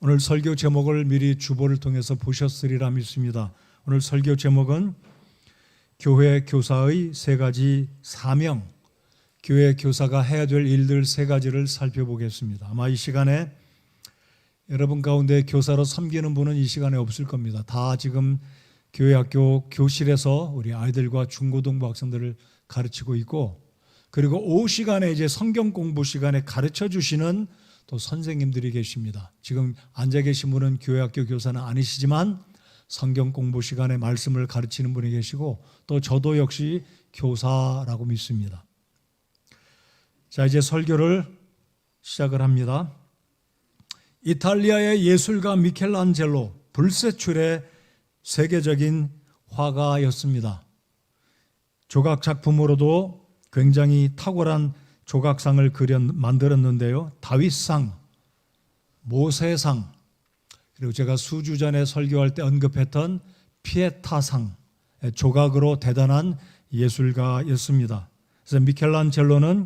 오늘 설교 제목을 미리 주보를 통해서 보셨으리라 믿습니다. 오늘 설교 제목은 교회 교사의 세 가지 사명, 교회 교사가 해야 될 일들 세 가지를 살펴보겠습니다. 아마 이 시간에 여러분 가운데 교사로 섬기는 분은 이 시간에 없을 겁니다. 다 지금 교회 학교 교실에서 우리 아이들과 중고등부 학생들을 가르치고 있고, 그리고 오후 시간에 이제 성경 공부 시간에 가르쳐 주시는 또 선생님들이 계십니다. 지금 앉아 계신 분은 교회 학교 교사는 아니시지만 성경 공부 시간에 말씀을 가르치는 분이 계시고, 또 저도 역시 교사라고 믿습니다. 자, 이제 설교를 시작을 합니다. 이탈리아의 예술가 미켈란젤로, 불세출의 세계적인 화가였습니다. 조각 작품으로도 굉장히 탁월한 조각상을 만들었는데요. 다윗상, 모세상, 그리고 제가 수주 전에 설교할 때 언급했던 피에타상, 조각으로 대단한 예술가였습니다. 그래서 미켈란젤로는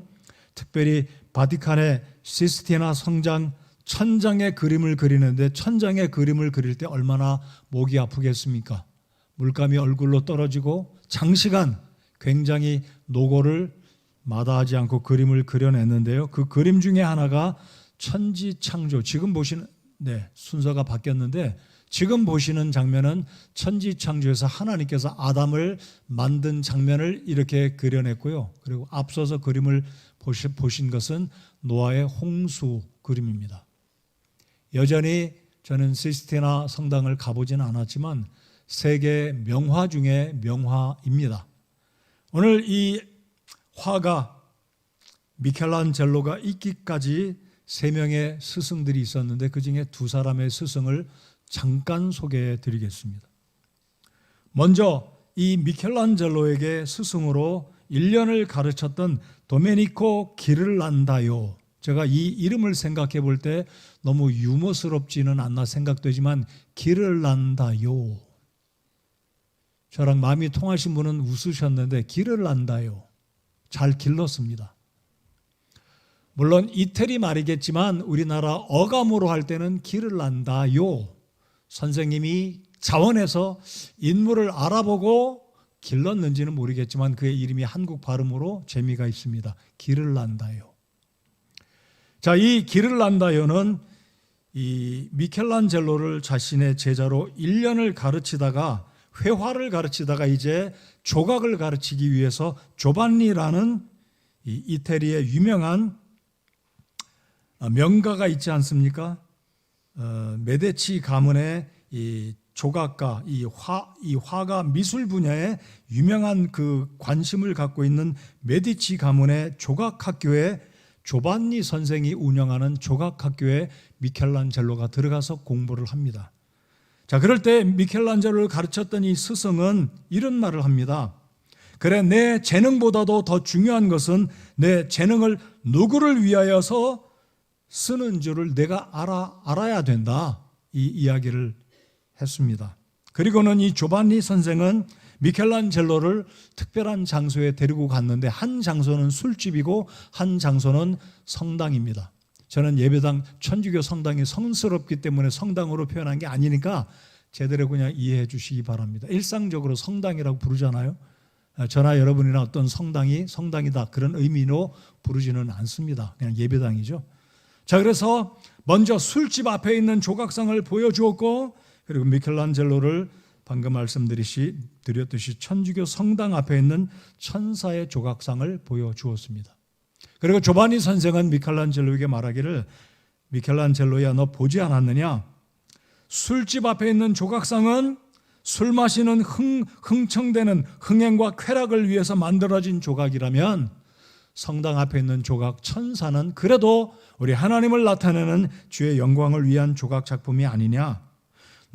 특별히 바티칸의 시스티나 성당 천장의 그림을 그리는데, 천장의 그림을 그릴 때 얼마나 목이 아프겠습니까? 물감이 얼굴로 떨어지고 장시간 굉장히 노고를 마다하지 않고 그림을 그려냈는데요. 그 그림 중에 하나가 천지창조, 지금 보시는, 순서가 바뀌었는데 지금 보시는 장면은 천지창조에서 하나님께서 아담을 만든 장면을 이렇게 그려냈고요. 그리고 앞서서 그림을 보신 것은 노아의 홍수 그림입니다. 여전히 저는 시스티나 성당을 가보지는 않았지만 세계 명화 중에 명화입니다. 오늘 이 화가 미켈란젤로가 있기까지 3명의 스승들이 있었는데 그 중에 2사람의 스승을 잠깐 소개해 드리겠습니다. 먼저 이 미켈란젤로에게 스승으로 1년을 가르쳤던 도메니코 기를란다요. 제가 이 이름을 생각해 볼 때 너무 유머스럽지는 않나 생각되지만 기를란다요. 저랑 마음이 통하신 분은 웃으셨는데 기를란다요. 잘 길렀습니다. 물론 이태리 말이겠지만 우리나라 어감으로 할 때는 기를란다요. 선생님이 자원해서 인물을 알아보고 길렀는지는 모르겠지만 그의 이름이 한국 발음으로 재미가 있습니다. 기를란다요. 자, 이 기를란다요는 이 미켈란젤로를 자신의 제자로 1년을 가르치다가, 회화를 가르치다가 이제 조각을 가르치기 위해서 조반니라는 이 이태리의 유명한 명가가 있지 않습니까? 메디치 가문의 이 조각가, 이 화가 미술 분야에 유명한 그 관심을 갖고 있는 메디치 가문의 조각학교에 조반니 선생이 운영하는 조각학교에 미켈란젤로가 들어가서 공부를 합니다. 자, 그럴 때 미켈란젤로를 가르쳤던 이 스승은 이런 말을 합니다. 그래, 내 재능보다도 더 중요한 것은 내 재능을 누구를 위하여서 쓰는 줄을 내가 알아야 된다. 이 이야기를 했습니다. 그리고는 이 조반니 선생은 미켈란젤로를 특별한 장소에 데리고 갔는데, 한 장소는 술집이고 한 장소는 성당입니다. 저는 예배당, 천주교 성당이 성스럽기 때문에 성당으로 표현한 게 아니니까 제대로 그냥 이해해 주시기 바랍니다. 일상적으로 성당이라고 부르잖아요. 저나 여러분이나 어떤 성당이 성당이다 그런 의미로 부르지는 않습니다. 그냥 예배당이죠. 자, 그래서 먼저 술집 앞에 있는 조각상을 보여주었고, 그리고 미켈란젤로를 방금 말씀드렸듯이 천주교 성당 앞에 있는 천사의 조각상을 보여주었습니다. 그리고 조반니 선생은 미켈란젤로에게 말하기를, 미켈란젤로야, 너 보지 않았느냐? 술집 앞에 있는 조각상은 술 마시는 흥청대는 흥행과 쾌락을 위해서 만들어진 조각이라면, 성당 앞에 있는 조각 천사는 그래도 우리 하나님을 나타내는 주의 영광을 위한 조각 작품이 아니냐?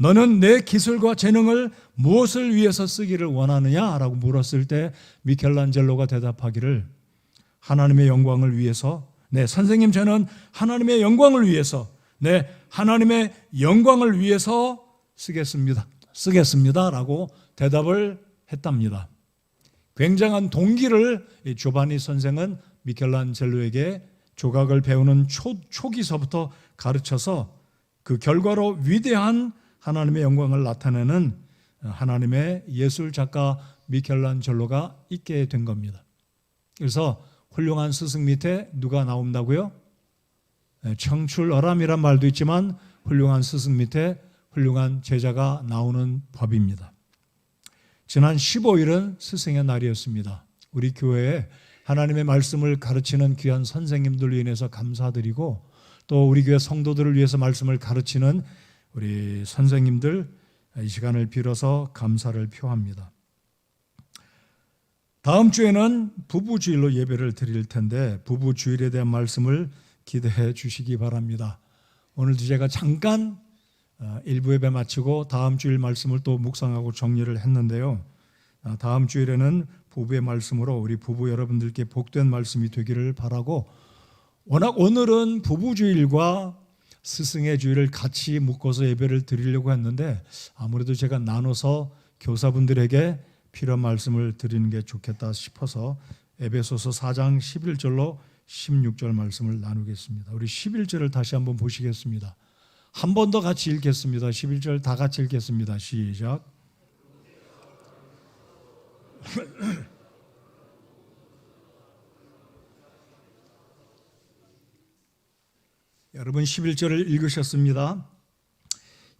너는 내 기술과 재능을 무엇을 위해서 쓰기를 원하느냐? 라고 물었을 때 미켈란젤로가 대답하기를, 하나님의 영광을 위해서, 선생님, 저는 하나님의 영광을 위해서, 하나님의 영광을 위해서 쓰겠습니다 라고 대답을 했답니다. 굉장한 동기를 조반니 선생은 미켈란젤로에게 조각을 배우는 초기서부터 가르쳐서 그 결과로 위대한 하나님의 영광을 나타내는 하나님의 예술 작가 미켈란젤로가 있게 된 겁니다. 그래서 훌륭한 스승 밑에 누가 나온다고요? 청출어람이란 말도 있지만 훌륭한 스승 밑에 훌륭한 제자가 나오는 법입니다. 지난 15일은 스승의 날이었습니다. 우리 교회에 하나님의 말씀을 가르치는 귀한 선생님들로 인해서 감사드리고, 또 우리 교회 성도들을 위해서 말씀을 가르치는 우리 선생님들, 이 시간을 빌어서 감사를 표합니다. 다음 주에는 부부주일로 예배를 드릴 텐데 부부주일에 대한 말씀을 기대해 주시기 바랍니다. 오늘도 제가 잠깐 1부 예배 마치고 다음 주일 말씀을 또 묵상하고 정리를 했는데요. 다음 주일에는 부부의 말씀으로 우리 부부 여러분들께 복된 말씀이 되기를 바라고, 워낙 오늘은 부부주일과 스승의 주일을 같이 묶어서 예배를 드리려고 했는데 아무래도 제가 나눠서 교사분들에게 필요한 말씀을 드리는 게 좋겠다 싶어서 에베소서 4장 11절로 16절 말씀을 나누겠습니다. 우리 11절을 다시 한번 보시겠습니다. 한 번 더 같이 읽겠습니다. 11절 다 같이 읽겠습니다. 시작. 여러분 11절을 읽으셨습니다.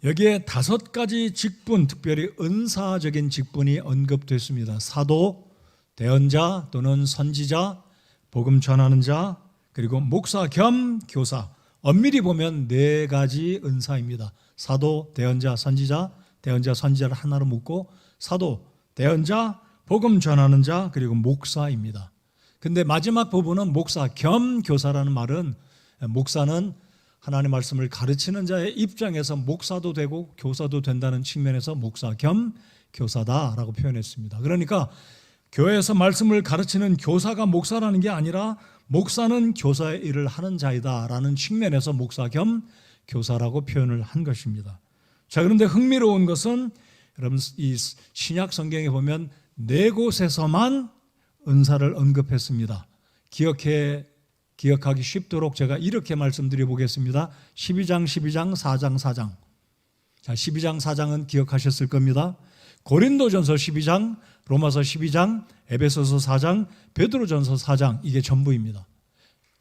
여기에 5가지 직분, 특별히 은사적인 직분이 언급됐습니다. 사도, 대언자 또는 선지자, 복음 전하는 자, 그리고 목사 겸 교사. 엄밀히 보면 4가지 은사입니다. 사도, 대언자, 선지자, 대언자, 선지자를 하나로 묶고 사도, 대언자, 복음 전하는 자, 그리고 목사입니다. 근데 마지막 부분은 목사 겸 교사라는 말은, 목사는 하나님의 말씀을 가르치는 자의 입장에서 목사도 되고 교사도 된다는 측면에서 목사 겸 교사다라고 표현했습니다. 그러니까 교회에서 말씀을 가르치는 교사가 목사라는 게 아니라 목사는 교사의 일을 하는 자이다라는 측면에서 목사 겸 교사라고 표현을 한 것입니다. 자, 그런데 흥미로운 것은 여러분 이 신약 성경에 보면 4곳에서만 은사를 언급했습니다. 기억하기 쉽도록 제가 이렇게 말씀드려 보겠습니다. 12장, 4장, 4장. 자, 12장, 4장은 기억하셨을 겁니다. 고린도전서 12장, 로마서 12장, 에베소서 4장, 베드로전서 4장, 이게 전부입니다.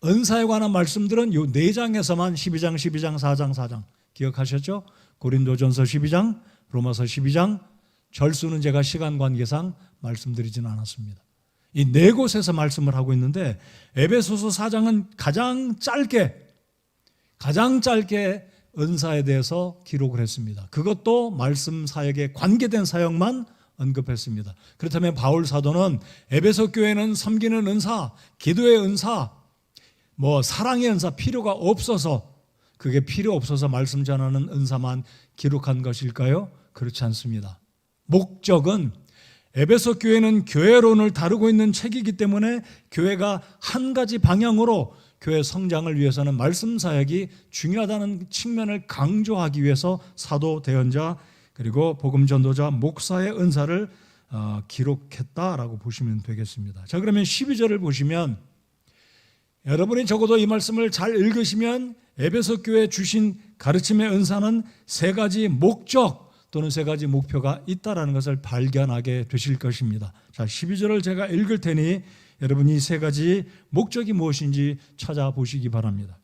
은사에 관한 말씀들은 이 4장에서만 12장, 4장, 4장 기억하셨죠? 고린도전서 12장, 로마서 12장, 절수는 제가 시간 관계상 말씀드리지는 않았습니다. 이 4곳에서 말씀을 하고 있는데 에베소서 4장은 가장 짧게 은사에 대해서 기록을 했습니다. 그것도 말씀 사역에 관계된 사역만 언급했습니다. 그렇다면 바울 사도는 에베소 교회는 섬기는 은사, 기도의 은사, 사랑의 은사 필요가 없어서, 그게 필요 없어서 말씀 전하는 은사만 기록한 것일까요? 그렇지 않습니다. 목적은 에베소 교회는 교회론을 다루고 있는 책이기 때문에 교회가 한 가지 방향으로 교회 성장을 위해서는 말씀 사역이 중요하다는 측면을 강조하기 위해서 사도, 대언자, 그리고 복음 전도자, 목사의 은사를 기록했다라고 보시면 되겠습니다. 자, 그러면 12절을 보시면 여러분이 적어도 이 말씀을 잘 읽으시면 에베소 교회에 주신 가르침의 은사는 3가지 목적 또는 3가지 목표가 있다라는 것을 발견하게 되실 것입니다. 자, 12절을 제가 읽을 테니 여러분이 이 3가지 목적이 무엇인지 찾아보시기 바랍니다.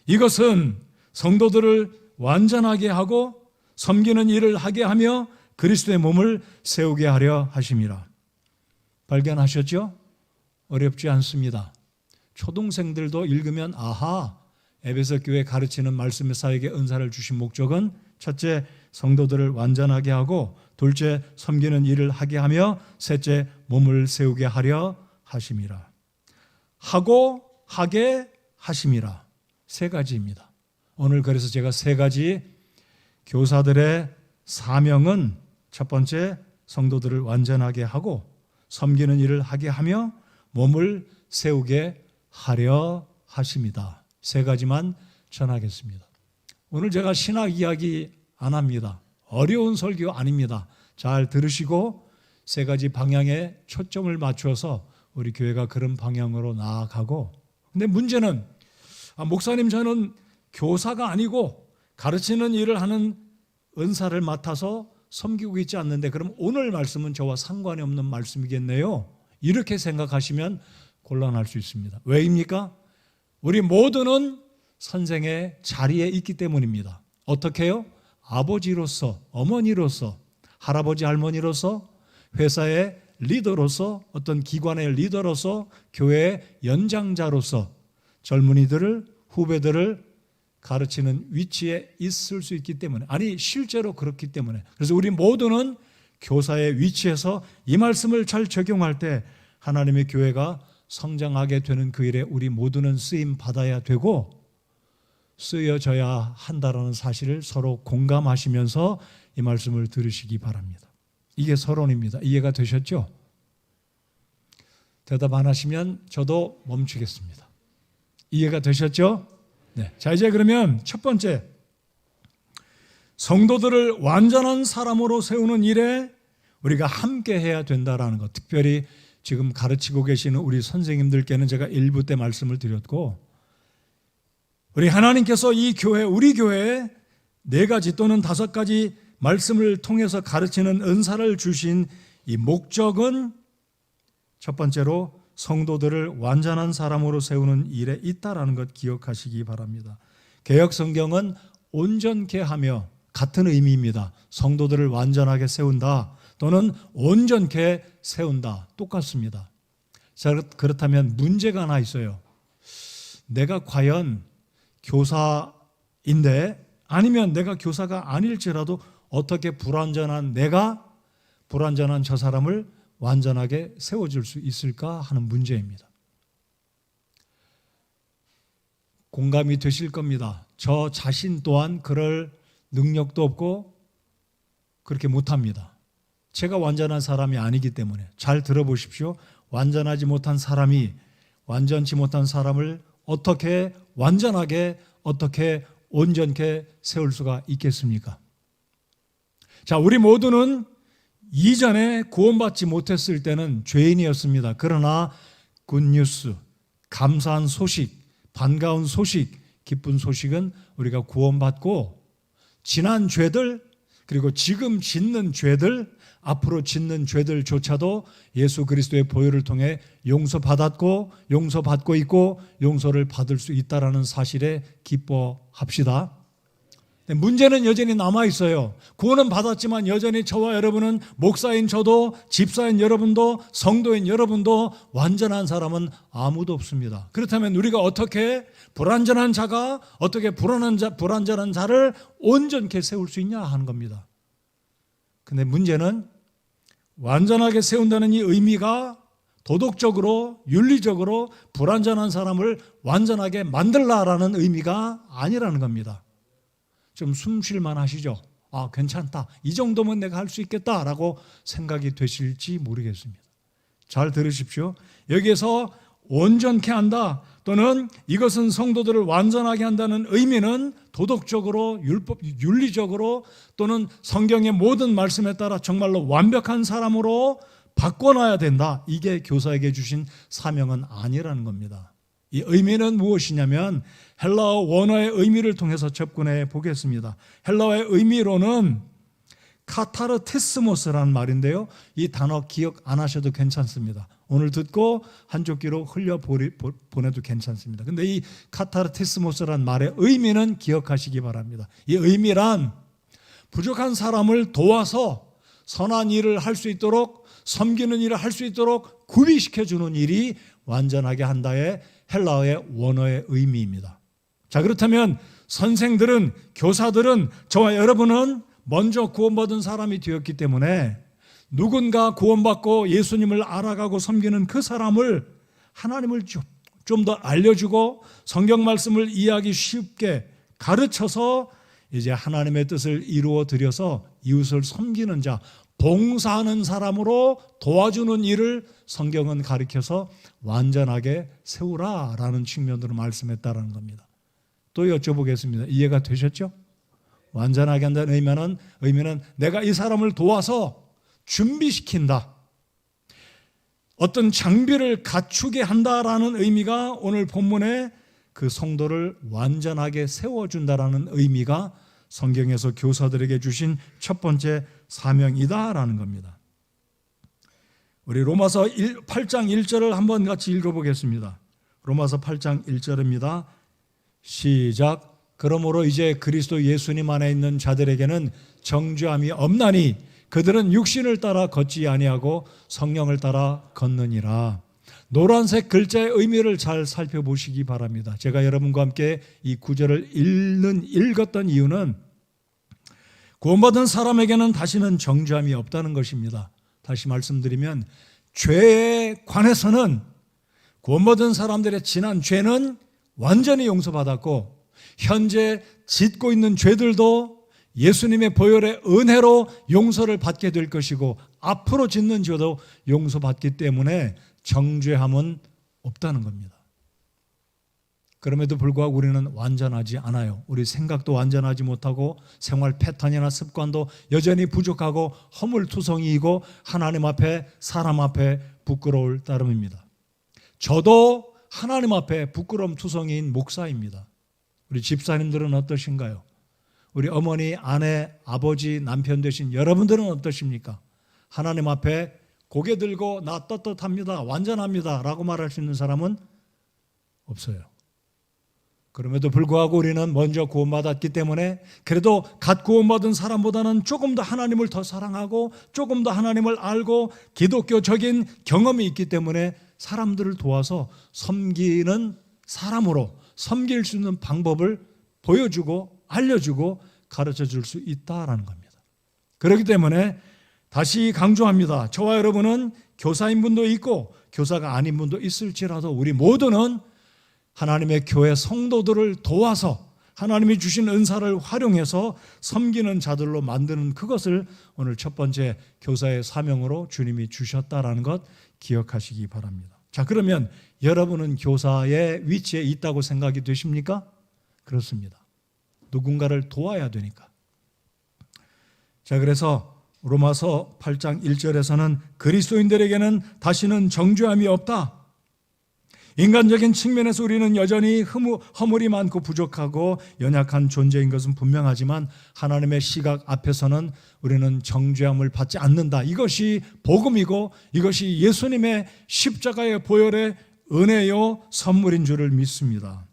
이것은 성도들을 완전하게 하고 섬기는 일을 하게 하며 그리스도의 몸을 세우게 하려 하심이라. 발견하셨죠? 어렵지 않습니다. 초등생들도 읽으면 아하, 에베소 교회 가르치는 말씀의 사역에 은사를 주신 목적은 첫째, 성도들을 완전하게 하고, 둘째, 섬기는 일을 하게 하며, 셋째, 몸을 세우게 하려 하심이라. 하고 하게 하심이라. 3가지입니다. 오늘 그래서 제가 3가지 교사들의 사명은, 첫 번째, 성도들을 완전하게 하고 섬기는 일을 하게 하며 몸을 세우게 하려 하심이다. 3가지만 전하겠습니다. 오늘 제가 신학 이야기 안 합니다. 어려운 설교 아닙니다. 잘 들으시고 3가지 방향에 초점을 맞춰서 우리 교회가 그런 방향으로 나아가고, 근데 문제는 목사님 저는 교사가 아니고 가르치는 일을 하는 은사를 맡아서 섬기고 있지 않는데 그럼 오늘 말씀은 저와 상관이 없는 말씀이겠네요. 이렇게 생각하시면 곤란할 수 있습니다. 왜입니까? 우리 모두는 선생의 자리에 있기 때문입니다. 어떻게 해요? 아버지로서, 어머니로서, 할아버지, 할머니로서, 회사의 리더로서, 어떤 기관의 리더로서, 교회의 연장자로서 젊은이들을, 후배들을 가르치는 위치에 있을 수 있기 때문에, 아니 실제로 그렇기 때문에, 그래서 우리 모두는 교사의 위치에서 이 말씀을 잘 적용할 때 하나님의 교회가 성장하게 되는 그 일에 우리 모두는 쓰임 받아야 되고 쓰여져야 한다는 사실을 서로 공감하시면서 이 말씀을 들으시기 바랍니다. 이게 서론입니다. 이해가 되셨죠? 대답 안 하시면 저도 멈추겠습니다. 이해가 되셨죠? 네. 자, 이제 그러면 첫 번째, 성도들을 완전한 사람으로 세우는 일에 우리가 함께 해야 된다라는 것. 특별히 지금 가르치고 계시는 우리 선생님들께는 제가 1부 때 말씀을 드렸고, 우리 하나님께서 이 교회, 우리 교회에 4가지 또는 5가지 말씀을 통해서 가르치는 은사를 주신 이 목적은 첫 번째로 성도들을 완전한 사람으로 세우는 일에 있다라는 것 기억하시기 바랍니다. 개역 성경은 온전케 하며 같은 의미입니다. 성도들을 완전하게 세운다 또는 온전케 세운다 똑같습니다. 자, 그렇다면 문제가 하나 있어요. 내가 과연 교사인데 아니면 내가 교사가 아닐지라도 어떻게 불완전한 저 사람을 완전하게 세워줄 수 있을까 하는 문제입니다. 공감이 되실 겁니다. 저 자신 또한 그럴 능력도 없고 그렇게 못합니다. 제가 완전한 사람이 아니기 때문에. 잘 들어보십시오. 완전하지 못한 사람이 완전치 못한 사람을 어떻게 완전하게, 어떻게 온전케 세울 수가 있겠습니까? 자, 우리 모두는 이전에 구원받지 못했을 때는 죄인이었습니다. 그러나 굿뉴스, 감사한 소식, 반가운 소식, 기쁜 소식은 우리가 구원받고 지난 죄들, 그리고 지금 짓는 죄들, 앞으로 짓는 죄들조차도 예수 그리스도의 보혈을 통해 용서받았고 용서받고 있고 용서를 받을 수 있다는 사실에 기뻐합시다. 문제는 여전히 남아있어요. 구원은 받았지만 여전히 저와 여러분은, 목사인 저도, 집사인 여러분도, 성도인 여러분도 완전한 사람은 아무도 없습니다. 그렇다면 우리가 어떻게 불완전한 자가 어떻게 불완전한 자를 온전케 세울 수 있냐 하는 겁니다. 근데 문제는 완전하게 세운다는 이 의미가 도덕적으로, 윤리적으로 불완전한 사람을 완전하게 만들라라는 의미가 아니라는 겁니다. 좀 숨쉴만 하시죠? 아, 괜찮다. 이 정도면 내가 할 수 있겠다라고 생각이 되실지 모르겠습니다. 잘 들으십시오. 여기에서 온전케 한다 또는 이것은 성도들을 완전하게 한다는 의미는 도덕적으로, 윤리적으로 또는 성경의 모든 말씀에 따라 정말로 완벽한 사람으로 바꿔놔야 된다. 이게 교사에게 주신 사명은 아니라는 겁니다. 이 의미는 무엇이냐면 헬라어 원어의 의미를 통해서 접근해 보겠습니다. 헬라어의 의미로는 카타르테스모스라는 말인데요. 이 단어 기억 안 하셔도 괜찮습니다. 오늘 듣고 한쪽 귀로 흘려보내도 괜찮습니다. 근데 이 카타르테스모스라는 말의 의미는 기억하시기 바랍니다. 이 의미란 부족한 사람을 도와서 선한 일을 할 수 있도록, 섬기는 일을 할 수 있도록 구비시켜주는 일이 완전하게 한다의 헬라어의 원어의 의미입니다. 자, 그렇다면 선생들은, 교사들은, 저와 여러분은 먼저 구원받은 사람이 되었기 때문에 누군가 구원받고 예수님을 알아가고 섬기는 그 사람을 하나님을 좀 더 알려주고 성경 말씀을 이해하기 쉽게 가르쳐서 이제 하나님의 뜻을 이루어 드려서 이웃을 섬기는 자, 봉사하는 사람으로 도와주는 일을 성경은 가르쳐서 완전하게 세우라라는 측면으로 말씀했다는 겁니다. 또 여쭤보겠습니다. 이해가 되셨죠? 완전하게 한다는 의미는 내가 이 사람을 도와서 준비시킨다. 어떤 장비를 갖추게 한다라는 의미가 오늘 본문에 그 성도를 완전하게 세워준다라는 의미가 성경에서 교사들에게 주신 첫 번째 사명이다라는 겁니다. 우리 로마서 8장 1절을 한번 같이 읽어보겠습니다. 로마서 8장 1절입니다. 시작. 그러므로 이제 그리스도 예수님 안에 있는 자들에게는 정죄함이 없나니 그들은 육신을 따라 걷지 아니하고 성령을 따라 걷느니라. 노란색 글자의 의미를 잘 살펴보시기 바랍니다. 제가 여러분과 함께 이 구절을 읽었던 이유는 구원받은 사람에게는 다시는 정죄함이 없다는 것입니다. 다시 말씀드리면 죄에 관해서는 구원받은 사람들의 지난 죄는 완전히 용서받았고 현재 짓고 있는 죄들도 예수님의 보혈의 은혜로 용서를 받게 될 것이고 앞으로 짓는 죄도 용서받기 때문에 정죄함은 없다는 겁니다. 그럼에도 불구하고 우리는 완전하지 않아요. 우리 생각도 완전하지 못하고 생활 패턴이나 습관도 여전히 부족하고 허물투성이이고 하나님 앞에 사람 앞에 부끄러울 따름입니다. 저도 하나님 앞에 부끄러움 투성이인 목사입니다. 우리 집사님들은 어떠신가요? 우리 어머니, 아내, 아버지, 남편 되신 여러분들은 어떠십니까? 하나님 앞에 고개 들고 나 떳떳합니다, 완전합니다 라고 말할 수 있는 사람은 없어요. 그럼에도 불구하고 우리는 먼저 구원받았기 때문에 그래도 갓 구원받은 사람보다는 조금 더 하나님을 더 사랑하고 조금 더 하나님을 알고 기독교적인 경험이 있기 때문에 사람들을 도와서 섬기는 사람으로 섬길 수 있는 방법을 보여주고 알려주고 가르쳐줄 수 있다라는 겁니다. 그렇기 때문에 다시 강조합니다. 저와 여러분은 교사인 분도 있고 교사가 아닌 분도 있을지라도 우리 모두는 하나님의 교회 성도들을 도와서 하나님이 주신 은사를 활용해서 섬기는 자들로 만드는 그것을 오늘 첫 번째 교사의 사명으로 주님이 주셨다라는 것 기억하시기 바랍니다. 자, 그러면 여러분은 교사의 위치에 있다고 생각이 되십니까? 그렇습니다. 누군가를 도와야 되니까. 자, 그래서 로마서 8장 1절에서는 그리스도인들에게는 다시는 정죄함이 없다. 인간적인 측면에서 우리는 여전히 허물이 많고 부족하고 연약한 존재인 것은 분명하지만 하나님의 시각 앞에서는 우리는 정죄함을 받지 않는다. 이것이 복음이고 이것이 예수님의 십자가의 보혈의 은혜요 선물인 줄을 믿습니다.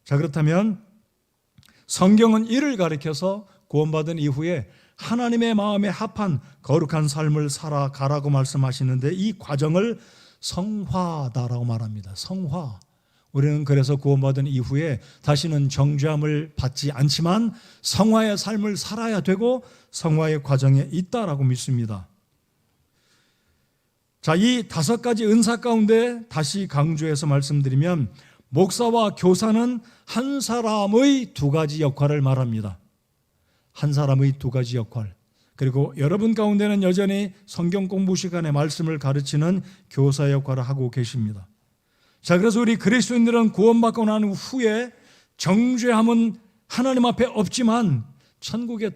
자, 그렇다면 성경은 이를 가리켜서 구원받은 이후에 하나님의 마음에 합한 거룩한 삶을 살아가라고 말씀하시는데 이 과정을 성화다라고 말합니다. 성화. 우리는 그래서 구원받은 이후에 다시는 정죄함을 받지 않지만 성화의 삶을 살아야 되고 성화의 과정에 있다라고 믿습니다. 자, 이 5가지 은사 가운데 다시 강조해서 말씀드리면 목사와 교사는 한 사람의 2가지 역할을 말합니다. 한 사람의 2가지 역할. 그리고 여러분 가운데는 여전히 성경 공부 시간에 말씀을 가르치는 교사 역할을 하고 계십니다. 자, 그래서 우리 그리스도인들은 구원받고 난 후에 정죄함은 하나님 앞에 없지만 천국에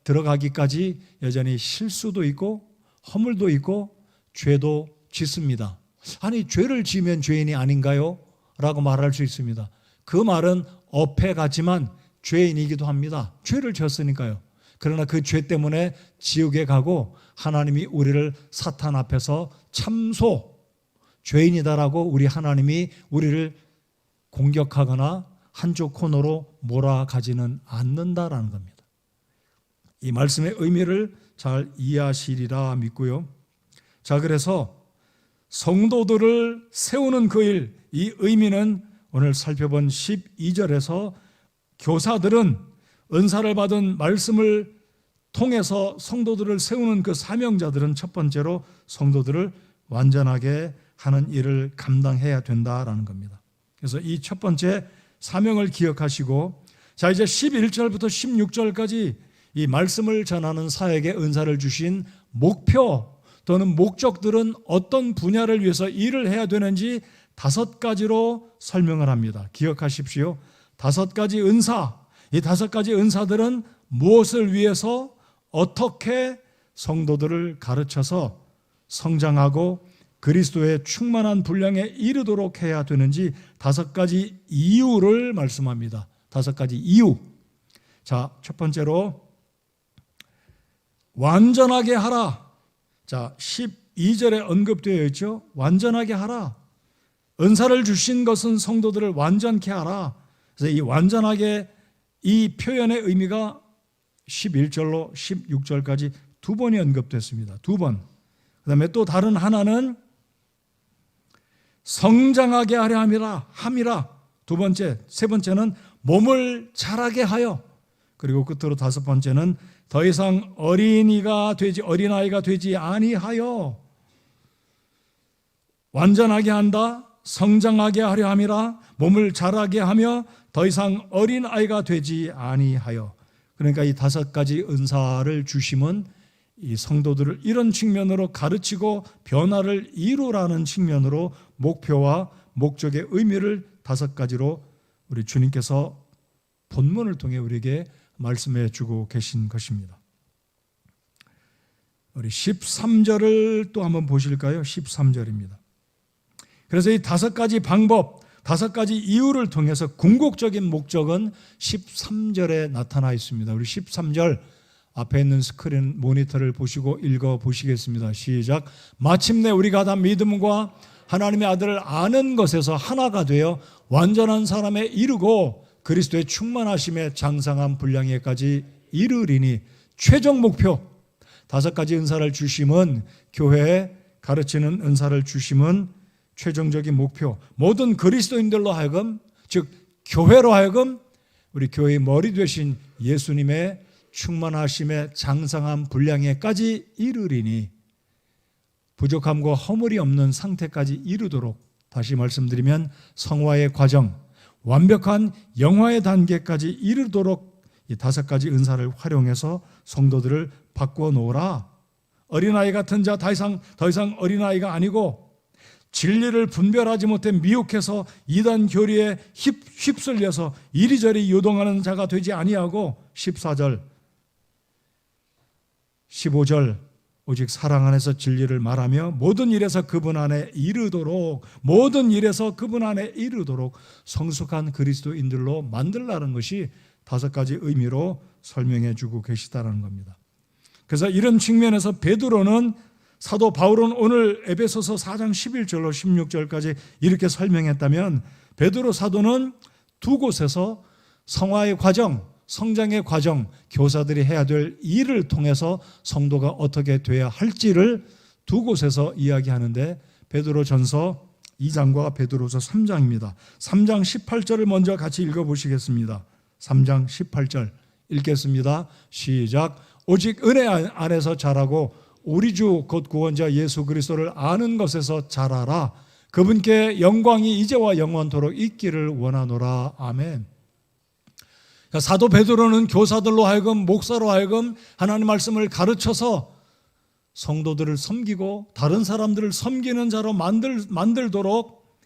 들어가기까지 여전히 실수도 있고 허물도 있고 죄도 짓습니다. 아니, 죄를 지으면 죄인이 아닌가요? 라고 말할 수 있습니다. 그 말은 어폐 같지만 죄인이기도 합니다. 죄를 지었으니까요. 그러나 그 죄 때문에 지옥에 가고 하나님이 우리를 사탄 앞에서 참소, 죄인이다라고 우리 하나님이 우리를 공격하거나 한쪽 코너로 몰아가지는 않는다라는 겁니다. 이 말씀의 의미를 잘 이해하시리라 믿고요. 자, 그래서 성도들을 세우는 그 일, 이 의미는 오늘 살펴본 12절에서 교사들은 은사를 받은 말씀을 통해서 성도들을 세우는 그 사명자들은 첫 번째로 성도들을 완전하게 하는 일을 감당해야 된다라는 겁니다. 그래서 이 첫 번째 사명을 기억하시고, 자, 이제 11절부터 16절까지 이 말씀을 전하는 사역에 은사를 주신 목표 또는 목적들은 어떤 분야를 위해서 일을 해야 되는지 5가지로 설명을 합니다. 기억하십시오. 5가지 은사, 이 5가지 은사들은 무엇을 위해서 어떻게 성도들을 가르쳐서 성장하고 그리스도의 충만한 분량에 이르도록 해야 되는지 5가지 이유를 말씀합니다. 5가지 이유. 자, 첫 번째로 완전하게 하라. 자, 12절에 언급되어 있죠. 완전하게 하라. 은사를 주신 것은 성도들을 완전케 하라. 그래서 이 완전하게 이 표현의 의미가 11절로 16절까지 두 번이 언급됐습니다. 두 번. 그 다음에 또 다른 하나는 성장하게 하려 함이라. 두 번째, 세 번째는 몸을 자라게 하여. 그리고 끝으로 다섯 번째는 더 이상 어린아이가 되지 아니하여. 완전하게 한다. 성장하게 하려 함이라. 몸을 자라게 하며 더 이상 어린아이가 되지 아니하여. 그러니까 이 다섯 가지 은사를 주심은 이 성도들을 이런 측면으로 가르치고 변화를 이루라는 측면으로 목표와 목적의 의미를 다섯 가지로 우리 주님께서 본문을 통해 우리에게 말씀해 주고 계신 것입니다. 우리 13절을 또 한번 보실까요? 13절입니다. 그래서 이 다섯 가지 방법, 다섯 가지 이유를 통해서 궁극적인 목적은 13절에 나타나 있습니다. 우리 13절 앞에 있는 스크린 모니터를 보시고 읽어 보시겠습니다. 시작. 마침내 우리가 다 믿음과 하나님의 아들을 아는 것에서 하나가 되어 완전한 사람에 이르고 그리스도의 충만하심에 장성한 분량에까지 이르리니. 최종 목표, 다섯 가지 은사를 주심은, 교회에 가르치는 은사를 주심은 최종적인 목표, 모든 그리스도인들로 하여금, 즉 교회로 하여금 우리 교회의 머리 되신 예수님의 충만하심의 장성한 분량에까지 이르리니, 부족함과 허물이 없는 상태까지 이르도록, 다시 말씀드리면 성화의 과정, 완벽한 영화의 단계까지 이르도록 이 다섯 가지 은사를 활용해서 성도들을 바꾸어 놓으라. 어린아이 같은 자 더 이상 어린아이가 아니고 진리를 분별하지 못해 미혹해서 이단 교리에 휩쓸려서 이리저리 요동하는 자가 되지 아니하고 14절 15절 오직 사랑 안에서 진리를 말하며 모든 일에서 그분 안에 이르도록 성숙한 그리스도인들로 만들라는 것이 다섯 가지 의미로 설명해 주고 계시다는 겁니다. 그래서 이런 측면에서 사도 바울은 오늘 에베소서 4장 11절로 16절까지 이렇게 설명했다면, 베드로 사도는 두 곳에서 성화의 과정, 성장의 과정, 교사들이 해야 될 일을 통해서 성도가 어떻게 돼야 할지를 두 곳에서 이야기하는데, 베드로전서 2장과 베드로서 3장입니다. 3장 18절을 먼저 같이 읽어보시겠습니다. 3장 18절 읽겠습니다. 시작. 오직 은혜 안에서 자라고 우리 주 곧 구원자 예수 그리스도를 아는 것에서 자라라. 그분께 영광이 이제와 영원토록 있기를 원하노라. 아멘. 사도 베드로는 교사들로 하여금, 목사로 하여금 하나님 말씀을 가르쳐서 성도들을 섬기고 다른 사람들을 섬기는 자로 만들도록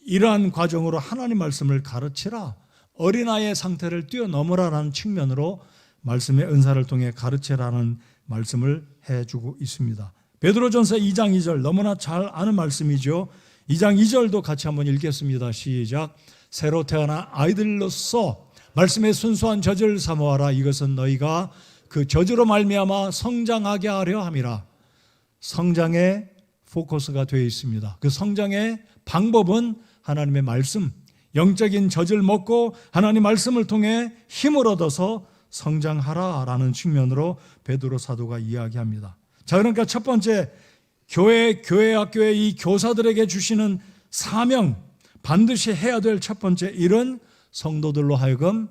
이러한 과정으로 하나님 말씀을 가르치라, 어린아이의 상태를 뛰어넘으라는 측면으로 말씀의 은사를 통해 가르치라는 말씀을 해주고 있습니다. 베드로전서 2장 2절 너무나 잘 아는 말씀이죠. 2장 2절도 같이 한번 읽겠습니다. 시작. 새로 태어난 아이들로서 말씀의 순수한 젖을 사모하라. 이것은 너희가 그 젖으로 말미암아 성장하게 하려 함이라. 성장의 포커스가 되어 있습니다. 그 성장의 방법은 하나님의 말씀, 영적인 젖을 먹고 하나님 말씀을 통해 힘을 얻어서 성장하라라는 측면으로 베드로 사도가 이야기합니다. 자, 그러니까 첫 번째, 교회 학교의 이 교사들에게 주시는 사명, 반드시 해야 될 첫 번째 일은 성도들로 하여금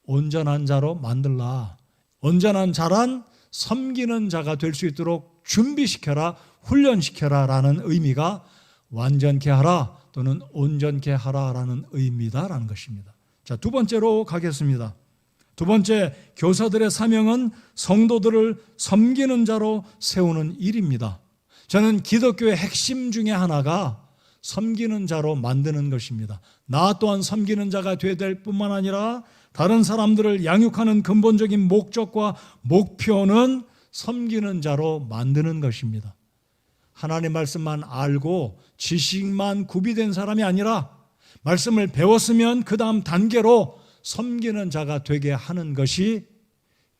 온전한 자로 만들라. 온전한 자란 섬기는 자가 될 수 있도록 준비시켜라, 훈련시켜라 라는 의미가 완전케 하라 또는 온전케 하라라는 의미다라는 것입니다. 자, 두 번째로 가겠습니다. 두 번째, 교사들의 사명은 성도들을 섬기는 자로 세우는 일입니다. 저는 기독교의 핵심 중에 하나가 섬기는 자로 만드는 것입니다. 나 또한 섬기는 자가 되어야 될 뿐만 아니라 다른 사람들을 양육하는 근본적인 목적과 목표는 섬기는 자로 만드는 것입니다. 하나님의 말씀만 알고 지식만 구비된 사람이 아니라 말씀을 배웠으면 그 다음 단계로 섬기는 자가 되게 하는 것이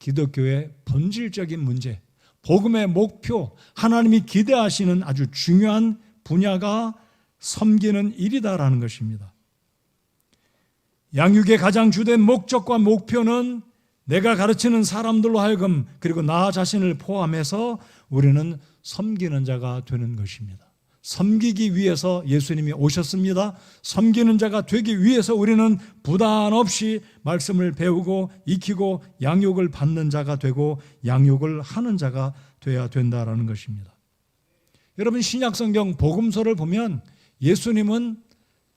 기독교의 본질적인 문제, 복음의 목표, 하나님이 기대하시는 아주 중요한 분야가 섬기는 일이다라는 것입니다. 양육의 가장 주된 목적과 목표는 내가 가르치는 사람들로 하여금, 그리고 나 자신을 포함해서 우리는 섬기는 자가 되는 것입니다. 섬기기 위해서 예수님이 오셨습니다. 섬기는 자가 되기 위해서 우리는 부단 없이 말씀을 배우고 익히고 양육을 받는 자가 되고 양육을 하는 자가 되어야 된다라는 것입니다. 여러분, 신약성경 복음서를 보면 예수님은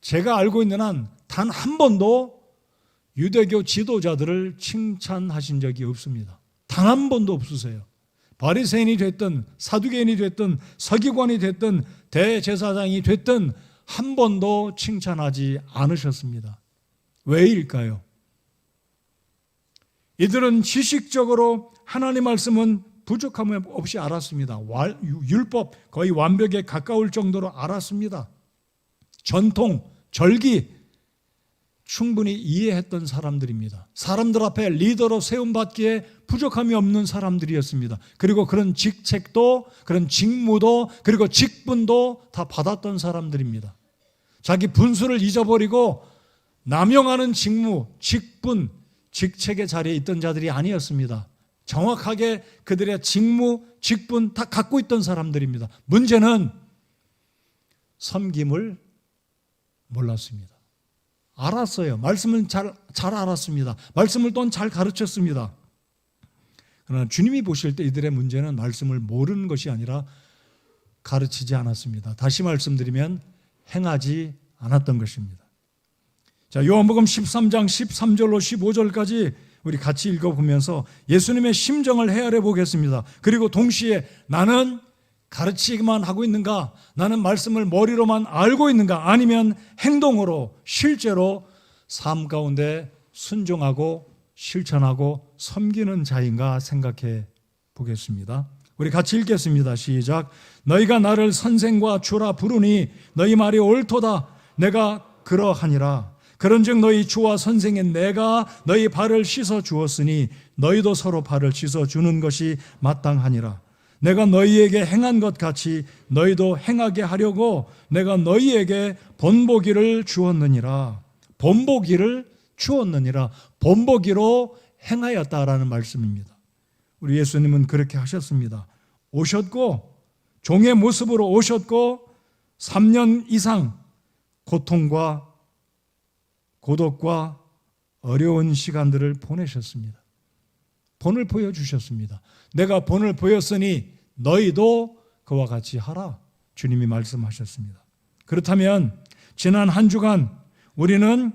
제가 알고 있는 한 단 한 번도 유대교 지도자들을 칭찬하신 적이 없습니다. 단 한 번도 없으세요. 바리새인이 됐든 사두개인이 됐든 서기관이 됐든 대제사장이 됐든 한 번도 칭찬하지 않으셨습니다. 왜일까요? 이들은 지식적으로 하나님 말씀은 부족함 없이 알았습니다. 율법 거의 완벽에 가까울 정도로 알았습니다. 전통, 절기 충분히 이해했던 사람들입니다. 사람들 앞에 리더로 세움받기에 부족함이 없는 사람들이었습니다. 그리고 그런 직책도, 그런 직무도, 그리고 직분도 다 받았던 사람들입니다. 자기 분수를 잊어버리고 남용하는 직무, 직분, 직책의 자리에 있던 자들이 아니었습니다. 정확하게 그들의 직무, 직분 다 갖고 있던 사람들입니다. 문제는 섬김을 몰랐습니다. 알았어요. 말씀을 잘 알았습니다. 말씀을 또한 잘 가르쳤습니다. 그러나 주님이 보실 때 이들의 문제는 말씀을 모르는 것이 아니라 가르치지 않았습니다. 다시 말씀드리면 행하지 않았던 것입니다. 자, 요한복음 13장 13절로 15절까지 우리 같이 읽어보면서 예수님의 심정을 헤아려 보겠습니다. 그리고 동시에 나는 가르치기만 하고 있는가? 나는 말씀을 머리로만 알고 있는가? 아니면 행동으로 실제로 삶 가운데 순종하고 실천하고 섬기는 자인가 생각해 보겠습니다. 우리 같이 읽겠습니다. 시작. 너희가 나를 선생과 주라 부르니 너희 말이 옳도다. 내가 그러하니라. 그런즉 너희 주와 선생인 내가 너희 발을 씻어 주었으니 너희도 서로 발을 씻어 주는 것이 마땅하니라. 내가 너희에게 행한 것 같이 너희도 행하게 하려고 내가 너희에게 본보기를 주었느니라. 본보기를 주었느니라. 본보기로 행하였다라는 말씀입니다. 우리 예수님은 그렇게 하셨습니다. 오셨고 종의 모습으로 오셨고 3년 이상 고통과 고독과 어려운 시간들을 보내셨습니다. 본을 보여주셨습니다. 내가 본을 보였으니 너희도 그와 같이 하라. 주님이 말씀하셨습니다. 그렇다면 지난 한 주간 우리는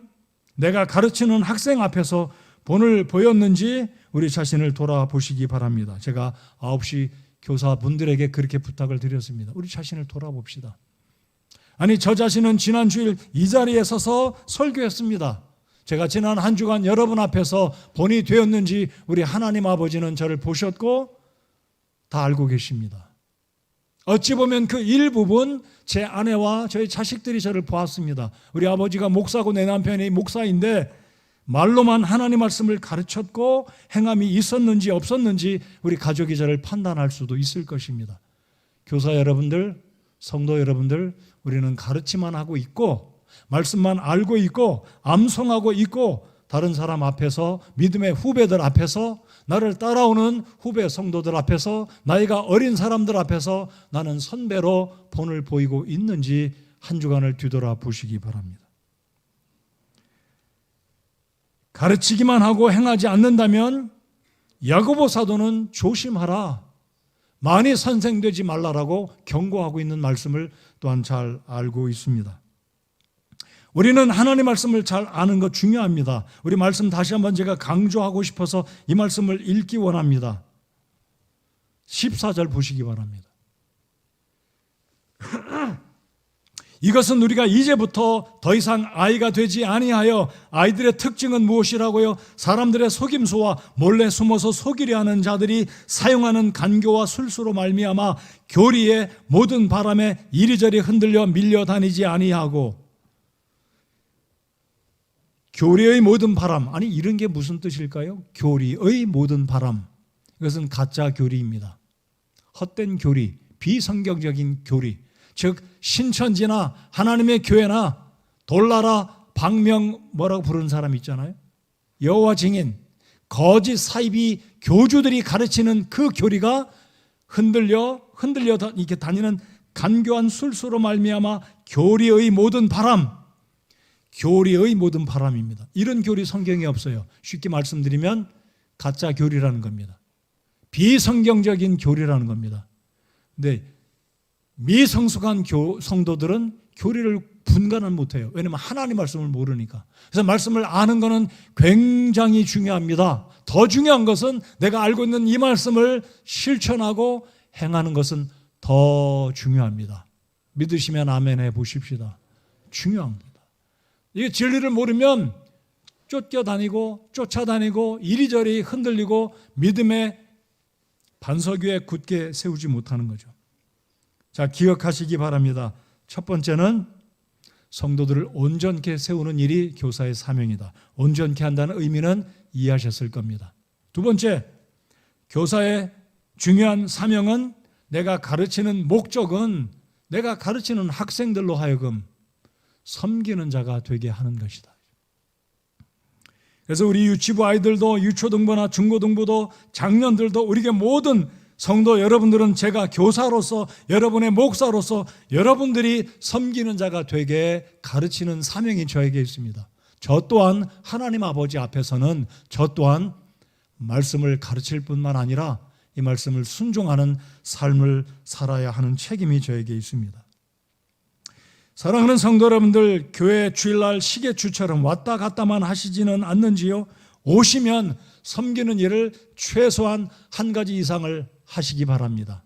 내가 가르치는 학생 앞에서 본을 보였는지 우리 자신을 돌아보시기 바랍니다. 제가 9시 교사분들에게 그렇게 부탁을 드렸습니다. 우리 자신을 돌아봅시다. 아니, 저 자신은 지난 주일 이 자리에 서서 설교했습니다. 제가 지난 한 주간 여러분 앞에서 본이 되었는지 우리 하나님 아버지는 저를 보셨고 다 알고 계십니다. 어찌 보면 그 일부분 제 아내와 저희 자식들이 저를 보았습니다. 우리 아버지가 목사고 내 남편이 목사인데 말로만 하나님 말씀을 가르쳤고 행함이 있었는지 없었는지 우리 가족이 저를 판단할 수도 있을 것입니다. 교사 여러분들, 성도 여러분들, 우리는 가르치만 하고 있고 말씀만 알고 있고 암송하고 있고 다른 사람 앞에서, 믿음의 후배들 앞에서, 나를 따라오는 후배 성도들 앞에서, 나이가 어린 사람들 앞에서 나는 선배로 본을 보이고 있는지 한 주간을 뒤돌아 보시기 바랍니다. 가르치기만 하고 행하지 않는다면 야고보 사도는 조심하라, 많이 선생되지 말라라고 경고하고 있는 말씀을 또한 잘 알고 있습니다. 우리는 하나님 말씀을 잘 아는 것 중요합니다. 우리 말씀 다시 한번 제가 강조하고 싶어서 이 말씀을 읽기 원합니다. 14절 보시기 바랍니다. 이것은 우리가 이제부터 더 이상 아이가 되지 아니하여, 아이들의 특징은 무엇이라고요? 사람들의 속임수와 몰래 숨어서 속이려 하는 자들이 사용하는 간교와 술수로 말미암아 교리의 모든 바람에 이리저리 흔들려 밀려다니지 아니하고, 교리의 모든 바람. 아니, 이런 게 무슨 뜻일까요? 교리의 모든 바람. 이것은 가짜 교리입니다. 헛된 교리, 비성경적인 교리. 즉 신천지나 하나님의 교회나 돌나라 박명 뭐라고 부르는 사람 있잖아요. 여호와 증인, 거짓 사이비 교주들이 가르치는 그 교리가 흔들려 이렇게 다니는 간교한 술수로 말미암아 교리의 모든 바람, 교리의 모든 바람입니다. 이런 교리 성경에 없어요. 쉽게 말씀드리면 가짜 교리라는 겁니다. 비성경적인 교리라는 겁니다. 근데 미성숙한 성도들은 교리를 분간을 못해요. 왜냐하면 하나님 말씀을 모르니까. 그래서 말씀을 아는 것은 굉장히 중요합니다. 더 중요한 것은 내가 알고 있는 이 말씀을 실천하고 행하는 것은 더 중요합니다. 믿으시면 아멘 해보십시다. 중요합니다. 이게 진리를 모르면 쫓아다니고 이리저리 흔들리고 믿음의 반석 위에 굳게 세우지 못하는 거죠. 자, 기억하시기 바랍니다. 첫 번째는 성도들을 온전케 세우는 일이 교사의 사명이다. 온전케 한다는 의미는 이해하셨을 겁니다. 두 번째, 교사의 중요한 사명은 내가 가르치는 목적은 내가 가르치는 학생들로 하여금 섬기는 자가 되게 하는 것이다. 그래서 우리 유치부 아이들도 유초등부나 중고등부도 장년들도 우리에게 모든 성도 여러분들은 제가 교사로서 여러분의 목사로서 여러분들이 섬기는 자가 되게 가르치는 사명이 저에게 있습니다. 저 또한 하나님 아버지 앞에서는 저 또한 말씀을 가르칠 뿐만 아니라 이 말씀을 순종하는 삶을 살아야 하는 책임이 저에게 있습니다. 사랑하는 성도 여러분들, 교회 주일날 시계추처럼 왔다 갔다만 하시지는 않는지요? 오시면 섬기는 일을 최소한 한 가지 이상을 하시기 바랍니다.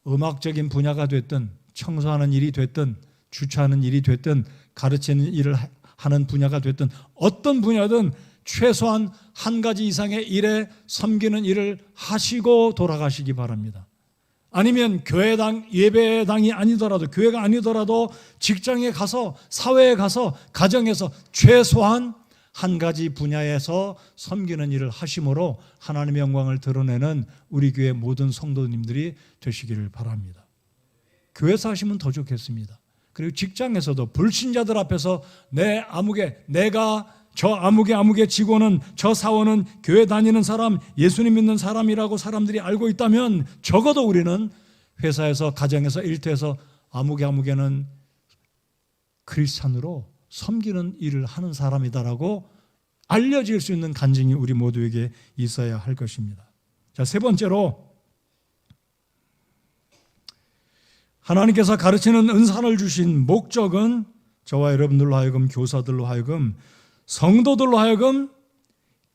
음악적인 분야가 됐든 청소하는 일이 됐든 주차하는 일이 됐든 가르치는 일을 하는 분야가 됐든 어떤 분야든 최소한 한 가지 이상의 일에 섬기는 일을 하시고 돌아가시기 바랍니다. 아니면 교회당, 예배당이 아니더라도 교회가 아니더라도 직장에 가서 사회에 가서 가정에서 최소한 한 가지 분야에서 섬기는 일을 하심으로 하나님의 영광을 드러내는 우리 교회 모든 성도님들이 되시기를 바랍니다. 교회에서 하시면 더 좋겠습니다. 그리고 직장에서도 불신자들 앞에서 내가 저 아무개 직원은 저 사원은 교회 다니는 사람, 예수님 믿는 사람이라고 사람들이 알고 있다면 적어도 우리는 회사에서 가정에서 일터에서 아무개는 크리스찬으로 섬기는 일을 하는 사람이다라고 알려질 수 있는 간증이 우리 모두에게 있어야 할 것입니다. 자, 세 번째로 하나님께서 가르치는 은사를 주신 목적은 저와 여러분들로 하여금 교사들로 하여금 성도들로 하여금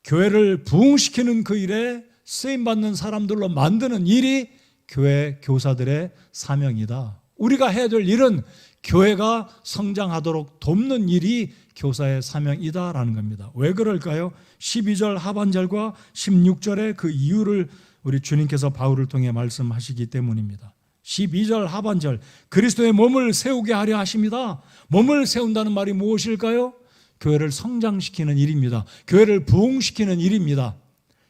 교회를 부흥시키는 그 일에 쓰임받는 사람들로 만드는 일이 교회 교사들의 사명이다. 우리가 해야 될 일은 교회가 성장하도록 돕는 일이 교사의 사명이다라는 겁니다. 왜 그럴까요? 12절 하반절과 16절의 그 이유를 우리 주님께서 바울을 통해 말씀하시기 때문입니다. 12절 하반절, 그리스도의 몸을 세우게 하려 하십니다. 몸을 세운다는 말이 무엇일까요? 교회를 성장시키는 일입니다. 교회를 부흥시키는 일입니다.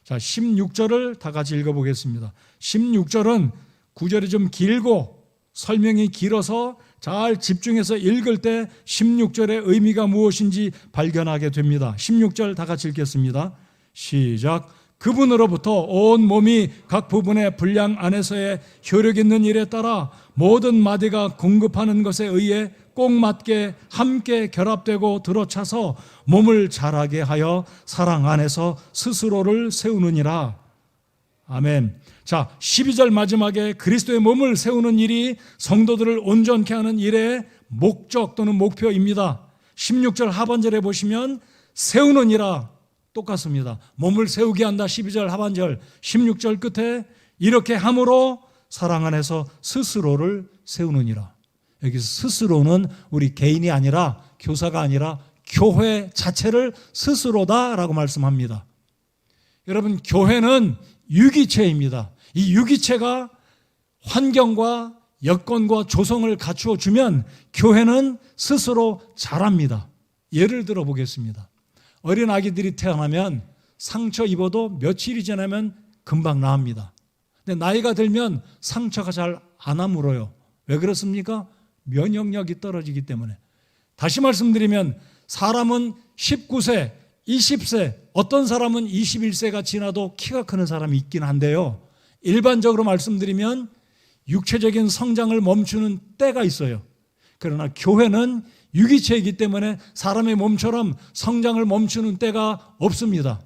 자, 16절을 다 같이 읽어보겠습니다. 16절은 구절이 좀 길고 설명이 길어서 잘 집중해서 읽을 때 16절의 의미가 무엇인지 발견하게 됩니다. 16절 다 같이 읽겠습니다. 시작. 그분으로부터 온 몸이 각 부분의 분량 안에서의 효력 있는 일에 따라 모든 마디가 공급하는 것에 의해 꼭 맞게 함께 결합되고 들어차서 몸을 자라게 하여 사랑 안에서 스스로를 세우느니라. 아멘. 자, 12절 마지막에 그리스도의 몸을 세우는 일이 성도들을 온전케 하는 일의 목적 또는 목표입니다. 16절 하반절에 보시면 세우느니라 똑같습니다. 몸을 세우게 한다. 12절 하반절, 16절 끝에 이렇게 함으로 사랑 안에서 스스로를 세우느니라. 여기서 스스로는 우리 개인이 아니라 교사가 아니라 교회 자체를 스스로다라고 말씀합니다. 여러분, 교회는 유기체입니다. 이 유기체가 환경과 여건과 조성을 갖추어 주면 교회는 스스로 자랍니다. 예를 들어 보겠습니다. 어린 아기들이 태어나면 상처 입어도 며칠이 지나면 금방 나옵니다. 근데 나이가 들면 상처가 잘 안 아물어요. 왜 그렇습니까? 면역력이 떨어지기 때문에. 다시 말씀드리면 사람은 19세, 20세, 어떤 사람은 21세가 지나도 키가 크는 사람이 있긴 한데요. 일반적으로 말씀드리면 육체적인 성장을 멈추는 때가 있어요. 그러나 교회는 유기체이기 때문에 사람의 몸처럼 성장을 멈추는 때가 없습니다.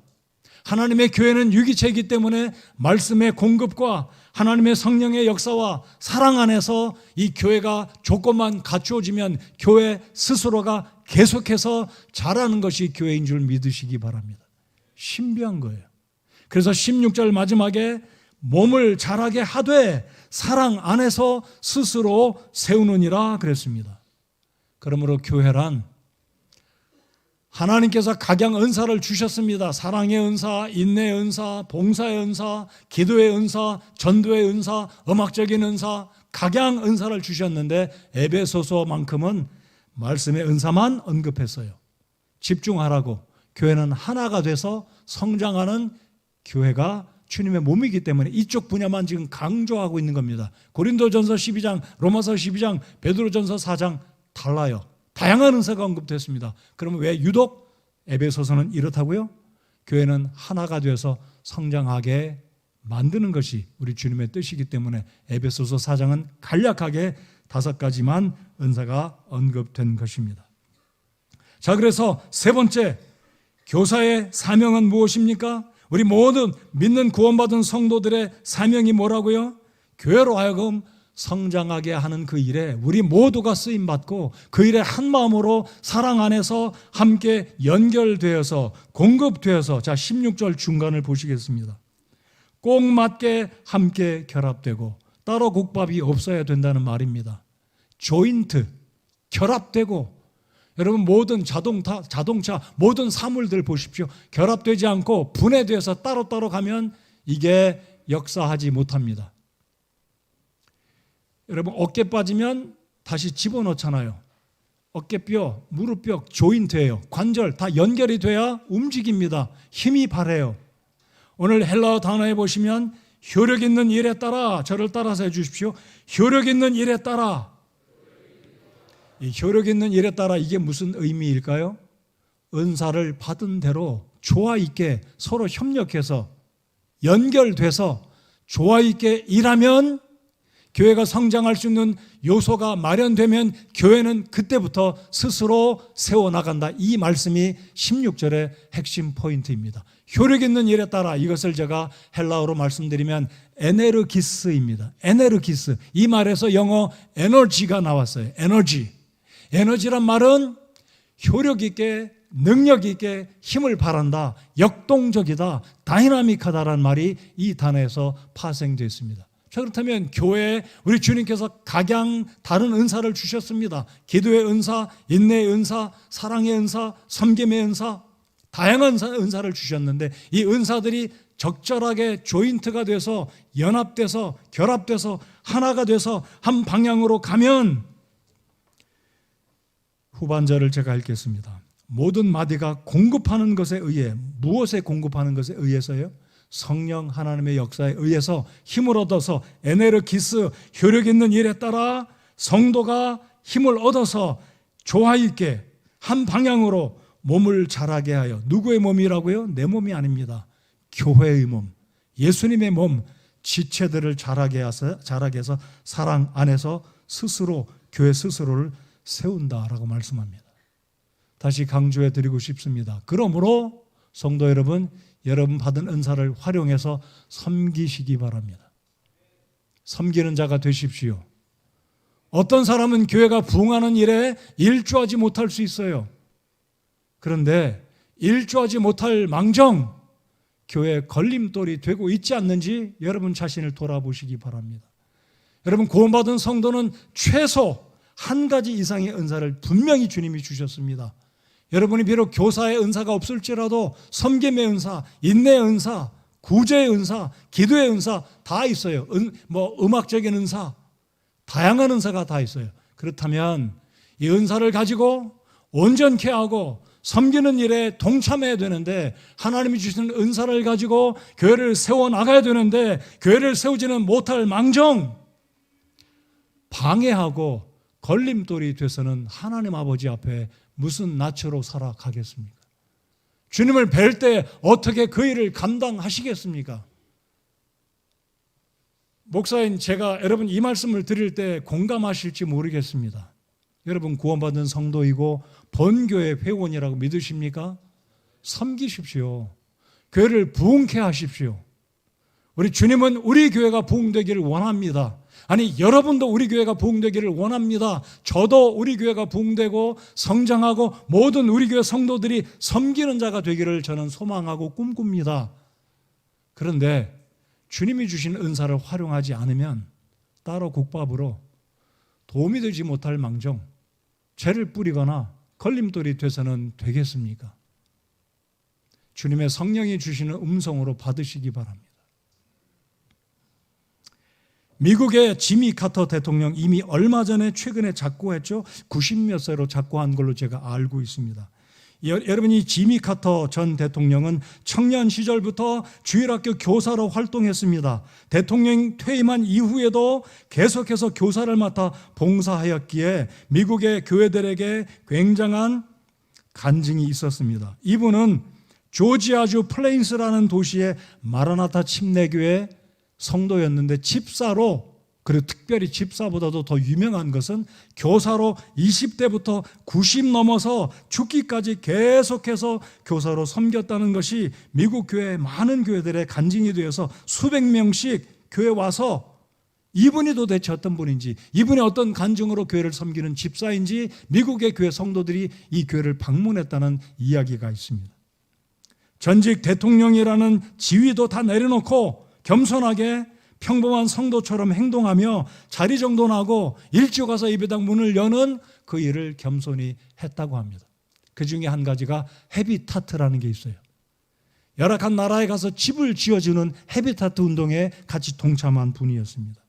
하나님의 교회는 유기체이기 때문에 말씀의 공급과 하나님의 성령의 역사와 사랑 안에서 이 교회가 조건만 갖추어지면 교회 스스로가 계속해서 자라는 것이 교회인 줄 믿으시기 바랍니다. 신비한 거예요. 그래서 16절 마지막에 몸을 자라게 하되 사랑 안에서 스스로 세우느니라 그랬습니다. 그러므로 교회란 하나님께서 각양 은사를 주셨습니다. 사랑의 은사, 인내의 은사, 봉사의 은사, 기도의 은사, 전도의 은사, 음악적인 은사, 각양 은사를 주셨는데 에베소서만큼은 말씀의 은사만 언급했어요. 집중하라고. 교회는 하나가 돼서 성장하는 교회가 주님의 몸이기 때문에 이쪽 분야만 지금 강조하고 있는 겁니다. 고린도전서 12장, 로마서 12장, 베드로전서 4장 달라요. 다양한 은사가 언급됐습니다. 그러면 왜 유독 에베소서는 이렇다고요? 교회는 하나가 되어서 성장하게 만드는 것이 우리 주님의 뜻이기 때문에 에베소서 4장은 간략하게 5가지만 은사가 언급된 것입니다. 자, 그래서 세 번째, 교사의 사명은 무엇입니까? 우리 모든 믿는 구원받은 성도들의 사명이 뭐라고요? 교회로 하여금 성장하게 하는 그 일에 우리 모두가 쓰임받고 그 일에 한 마음으로 사랑 안에서 함께 연결되어서 공급되어서, 자 16절 중간을 보시겠습니다. 꼭 맞게 함께 결합되고, 따로 국밥이 없어야 된다는 말입니다. 조인트, 결합되고. 여러분 모든 자동차 모든 사물들 보십시오. 결합되지 않고 분해돼서 따로따로 가면 이게 역사하지 못합니다. 여러분 어깨 빠지면 다시 집어넣잖아요. 어깨뼈, 무릎뼈 조인트예요. 관절 다 연결이 돼야 움직입니다. 힘이 발해요. 오늘 헬라어 단어에 보시면 효력 있는 일에 따라, 저를 따라서 해주십시오. 효력 있는 일에 따라. 이 효력 있는 일에 따라 이게 무슨 의미일까요? 은사를 받은 대로 조화 있게 서로 협력해서 연결돼서 조화 있게 일하면 교회가 성장할 수 있는 요소가 마련되면 교회는 그때부터 스스로 세워나간다. 이 말씀이 16절의 핵심 포인트입니다. 효력 있는 일에 따라, 이것을 제가 헬라어로 말씀드리면 에네르기스입니다. 에네르기스. 이 말에서 영어 에너지가 나왔어요. 에너지란 말은 효력 있게, 능력 있게 힘을 발한다, 역동적이다, 다이나믹하다라는 말이 이 단어에서 파생되어 있습니다. 자, 그렇다면 교회에 우리 주님께서 각양 다른 은사를 주셨습니다. 기도의 은사, 인내의 은사, 사랑의 은사, 섬김의 은사, 다양한 은사를 주셨는데 이 은사들이 적절하게 조인트가 돼서 연합돼서 결합돼서 하나가 돼서 한 방향으로 가면, 후반절을 제가 읽겠습니다. 모든 마디가 공급하는 것에 의해, 무엇에 공급하는 것에 의해서요? 성령 하나님의 역사에 의해서 힘을 얻어서 에네르기스, 효력 있는 일에 따라 성도가 힘을 얻어서 조화 있게 한 방향으로 몸을 자라게 하여. 누구의 몸이라고요? 내 몸이 아닙니다. 교회의 몸, 예수님의 몸, 지체들을 자라게 해서 사랑 안에서 스스로, 교회 스스로를 세운다라고 말씀합니다. 다시 강조해 드리고 싶습니다. 그러므로 성도 여러분, 여러분 받은 은사를 활용해서 섬기시기 바랍니다. 섬기는 자가 되십시오. 어떤 사람은 교회가 부흥하는 일에 일조하지 못할 수 있어요. 그런데 일조하지 못할 망정 교회에 걸림돌이 되고 있지 않는지 여러분 자신을 돌아보시기 바랍니다. 여러분 구원받은 성도는 최소 한 가지 이상의 은사를 분명히 주님이 주셨습니다. 여러분이 비록 교사의 은사가 없을지라도 섬김의 은사, 인내의 은사, 구제의 은사, 기도의 은사 다 있어요. 음악적인 은사, 다양한 은사가 다 있어요. 그렇다면 이 은사를 가지고 온전케 하고 섬기는 일에 동참해야 되는데, 하나님이 주시는 은사를 가지고 교회를 세워나가야 되는데 교회를 세우지는 못할 망정 방해하고 걸림돌이 돼서는 하나님 아버지 앞에 무슨 낯으로 살아가겠습니까? 주님을 뵐 때 어떻게 그 일을 감당하시겠습니까? 목사인 제가 여러분 이 말씀을 드릴 때 공감하실지 모르겠습니다. 여러분 구원받은 성도이고 본교회 회원이라고 믿으십니까? 섬기십시오. 교회를 부흥케 하십시오. 우리 주님은 우리 교회가 부흥되기를 원합니다. 아니, 여러분도 우리 교회가 부흥되기를 원합니다. 저도 우리 교회가 부흥되고 성장하고 모든 우리 교회 성도들이 섬기는 자가 되기를 저는 소망하고 꿈꿉니다. 그런데 주님이 주신 은사를 활용하지 않으면 따로 국밥으로 도움이 되지 못할 망정 죄를 뿌리거나 걸림돌이 돼서는 되겠습니까? 주님의 성령이 주시는 음성으로 받으시기 바랍니다. 미국의 지미 카터 대통령 이미 얼마 전에 최근에 작고했죠. 90몇 세로 작고한 걸로 제가 알고 있습니다. 여러분, 이 지미 카터 전 대통령은 청년 시절부터 주일학교 교사로 활동했습니다. 대통령 퇴임한 이후에도 계속해서 교사를 맡아 봉사하였기에 미국의 교회들에게 굉장한 간증이 있었습니다. 이분은 조지아주 플레인스라는 도시의 마라나타 침례교회 성도였는데 집사로, 그리고 특별히 집사보다도 더 유명한 것은 교사로 20대부터 90 넘어서 죽기까지 계속해서 교사로 섬겼다는 것이 미국 교회 많은 교회들의 간증이 되어서 수백 명씩 교회 와서 이분이 도대체 어떤 분인지, 이분이 어떤 간증으로 교회를 섬기는 집사인지 미국의 교회 성도들이 이 교회를 방문했다는 이야기가 있습니다. 전직 대통령이라는 지위도 다 내려놓고 겸손하게 평범한 성도처럼 행동하며 자리 정돈하고 일찍 와서 예배당 문을 여는 그 일을 겸손히 했다고 합니다. 그 중에 한 가지가 헤비타트라는 게 있어요. 열악한 나라에 가서 집을 지어주는 헤비타트 운동에 같이 동참한 분이었습니다.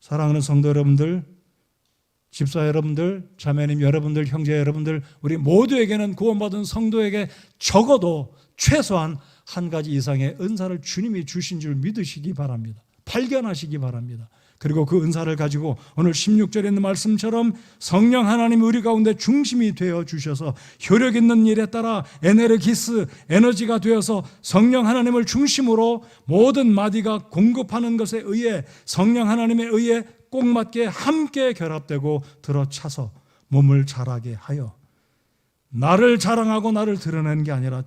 사랑하는 성도 여러분들, 집사 여러분들, 자매님 여러분들, 형제 여러분들, 우리 모두에게는 구원받은 성도에게 적어도 최소한 한 가지 이상의 은사를 주님이 주신 줄 믿으시기 바랍니다. 발견하시기 바랍니다. 그리고 그 은사를 가지고 오늘 16절에 있는 말씀처럼 성령 하나님이 우리 가운데 중심이 되어 주셔서 효력 있는 일에 따라 에네르기스, 에너지가 되어서 성령 하나님을 중심으로 모든 마디가 공급하는 것에 의해 성령 하나님에 의해 꼭 맞게 함께 결합되고 들어차서 몸을 자라게 하여 나를 자랑하고 나를 드러내는 게 아니라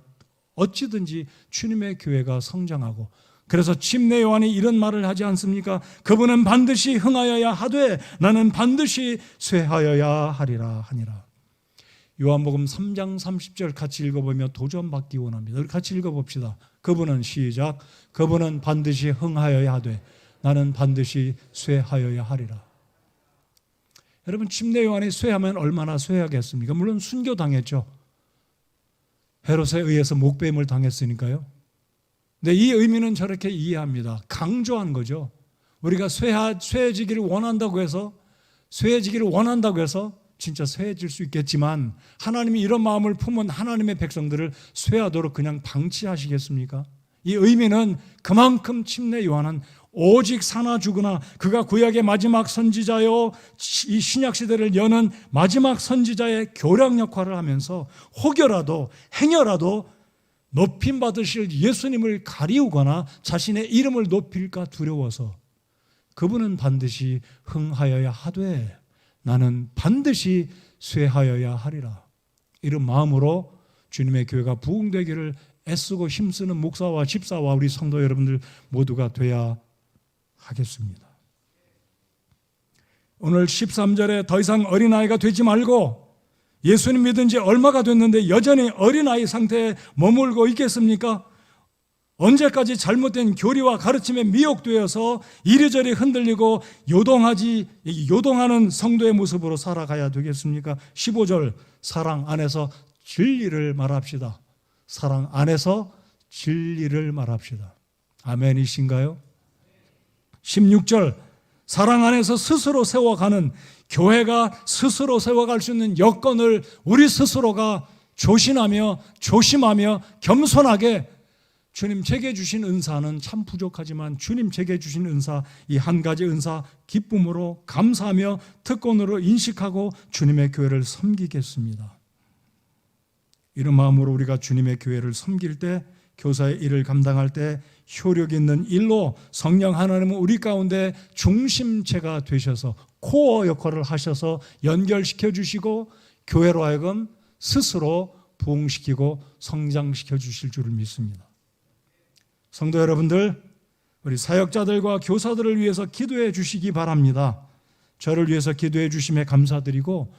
어찌든지 주님의 교회가 성장하고, 그래서 침례 요한이 이런 말을 하지 않습니까? 그분은 반드시 흥하여야 하되 나는 반드시 쇠하여야 하리라 하니라. 요한복음 3장 30절 같이 읽어보며 도전받기 원합니다. 우리 같이 읽어봅시다. 그분은 시작. 그분은 반드시 흥하여야 하되 나는 반드시 쇠하여야 하리라. 여러분, 침례 요한이 쇠하면 얼마나 쇠하겠습니까? 물론 순교당했죠. 헤롯에 의해서 목배임을 당했으니까요. 근데 이 의미는 저렇게 이해합니다. 강조한 거죠. 우리가 쇠해지기를 원한다고 해서 진짜 쇠해질 수 있겠지만 하나님이 이런 마음을 품은 하나님의 백성들을 쇠하도록 그냥 방치하시겠습니까? 이 의미는 그만큼 침례 요한은 오직 사나 죽으나 그가 구약의 마지막 선지자요, 이 신약시대를 여는 마지막 선지자의 교량 역할을 하면서 혹여라도 행여라도 높임 받으실 예수님을 가리우거나 자신의 이름을 높일까 두려워서 그분은 반드시 흥하여야 하되 나는 반드시 쇠하여야 하리라. 이런 마음으로 주님의 교회가 부흥되기를 애쓰고 힘쓰는 목사와 집사와 우리 성도 여러분들 모두가 돼야 하겠습니다. 오늘 13절에 더 이상 어린아이가 되지 말고, 예수님 믿은 지 얼마가 됐는데 여전히 어린아이 상태에 머물고 있겠습니까? 언제까지 잘못된 교리와 가르침에 미혹되어서 이리저리 흔들리고 요동하는 성도의 모습으로 살아가야 되겠습니까? 15절, 사랑 안에서 진리를 말합시다. 사랑 안에서 진리를 말합시다. 아멘이신가요? 16절, 사랑 안에서 스스로 세워가는, 교회가 스스로 세워갈 수 있는 여건을 우리 스스로가 조심하며 겸손하게 주님 제게 주신 은사는 참 부족하지만 주님 제게 주신 은사, 이 한 가지 은사 기쁨으로 감사하며 특권으로 인식하고 주님의 교회를 섬기겠습니다. 이런 마음으로 우리가 주님의 교회를 섬길 때, 교사의 일을 감당할 때 효력 있는 일로 성령 하나님은 우리 가운데 중심체가 되셔서 코어 역할을 하셔서 연결시켜 주시고 교회로 하여금 스스로 부흥시키고 성장시켜 주실 줄을 믿습니다. 성도 여러분들, 우리 사역자들과 교사들을 위해서 기도해 주시기 바랍니다. 저를 위해서 기도해 주심에 감사드리고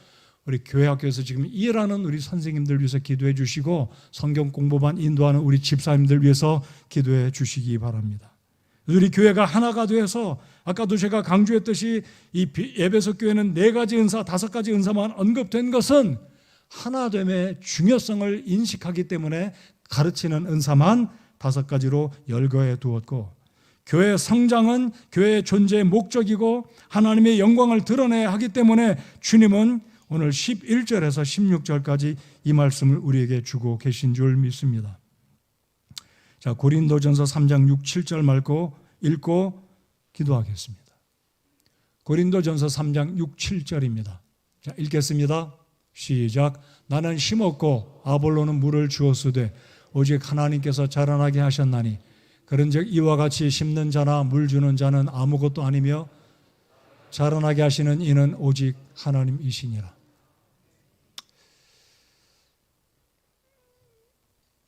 우리 교회학교에서 지금 일하는 우리 선생님들 위해서 기도해 주시고 성경 공부반 인도하는 우리 집사님들 위해서 기도해 주시기 바랍니다. 우리 교회가 하나가 되어서 아까도 제가 강조했듯이 이 에베소 교회는 4가지 은사, 5가지 은사만 언급된 것은 하나됨의 중요성을 인식하기 때문에 가르치는 은사만 5가지로 열거해 두었고, 교회의 성장은 교회의 존재의 목적이고 하나님의 영광을 드러내야 하기 때문에 주님은 오늘 11절에서 16절까지 이 말씀을 우리에게 주고 계신 줄 믿습니다. 자, 고린도전서 3장 6, 7절 말고 읽고 기도하겠습니다. 고린도전서 3장 6, 7절입니다. 자, 읽겠습니다. 시작. 나는 심었고 아볼로는 물을 주었으되 오직 하나님께서 자라나게 하셨나니 그런즉 이와 같이 심는 자나 물 주는 자는 아무것도 아니며 자라나게 하시는 이는 오직 하나님이시니라.